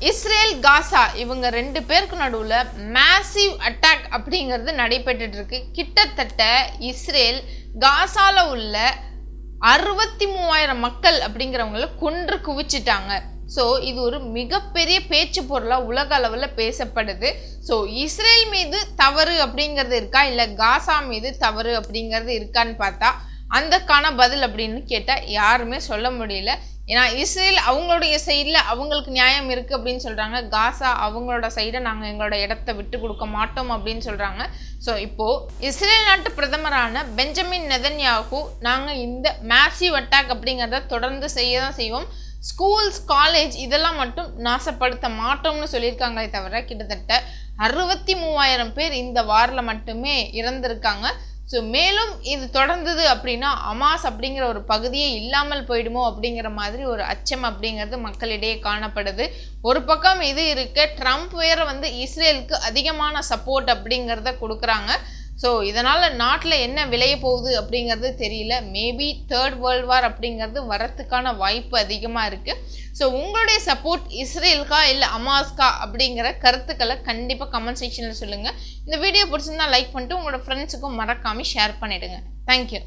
Israel Gaza இவங்க 2 பேருக்கு நடுவுல மேசிவ் அட்டாக் அப்படிங்கிறது நடைபெற்றுட்டு இருக்கு. கிட்டத்தட்ட இஸ்ரேல் காசால உள்ள 63,000 மக்கள் அப்படிங்கிறவங்கள கொன்று குவிச்சிட்டாங்க. ஸோ இது ஒரு மிகப்பெரிய பேச்சு பொருளா உலக அளவில் பேசப்படுது. ஸோ இஸ்ரேல் மீது தவறு அப்படிங்கிறது இருக்கா, இல்லை காசா மீது தவறு அப்படிங்கிறது இருக்கான்னு பார்த்தா அந்தக்கான பதில் அப்படின்னு கேட்டால் யாருமே சொல்ல முடியல. ஏன்னா இஸ்ரேல் அவங்களுடைய சைடில் அவங்களுக்கு நியாயம் இருக்குது அப்படின்னு சொல்கிறாங்க. காசா அவங்களோட சைடை நாங்கள் எங்களோட இடத்த விட்டு கொடுக்க மாட்டோம் அப்படின்னு சொல்கிறாங்க. ஸோ இப்போது இஸ்ரேல் நாட்டு பிரதமரான பெஞ்சமின் நெதன்யாகு நாங்கள் இந்த மேசிவ் அட்டாக் அப்படிங்கிறத தொடர்ந்து செய்ய தான் செய்வோம், ஸ்கூல்ஸ் காலேஜ் இதெல்லாம் மட்டும் நாசப்படுத்த மாட்டோம்னு சொல்லியிருக்காங்களே தவிர கிட்டத்தட்ட 63,000 பேர் இந்த வாரில் மட்டுமே இறந்திருக்காங்க. ஸோ மேலும் இது தொடர்ந்தது அப்படின்னா அமாஸ் அப்படிங்கிற ஒரு பகுதியே இல்லாமல் போயிடுமோ அப்படிங்கிற மாதிரி ஒரு அச்சம் அப்படிங்கிறது மக்களிடையே காணப்படுது. ஒரு பக்கம் இது இருக்க ட்ரம்ப் வேற இஸ்ரேலுக்கு அதிகமான சப்போர்ட் அப்படிங்கிறத கொடுக்குறாங்க. ஸோ இதனால் நாட்டில் என்ன விளைய போகுது அப்படிங்கிறது தெரியல. மேபி 3rd வேர்ல்ட் வார் அப்படிங்கிறது வரத்துக்கான வாய்ப்பு அதிகமாக இருக்குது. ஸோ உங்களுடைய சப்போர்ட் இஸ்ரேலுக்கா இல்லை அமாஸ்கா அப்படிங்கிற கருத்துக்களை கண்டிப்பாக கமெண்ட் செக்ஷனில் சொல்லுங்கள். இந்த வீடியோ பிடிச்சிருந்தா லைக் பண்ணிட்டு உங்களோட ஃப்ரெண்ட்ஸுக்கும் மறக்காமல் ஷேர் பண்ணிவிடுங்க. தேங்க்யூ.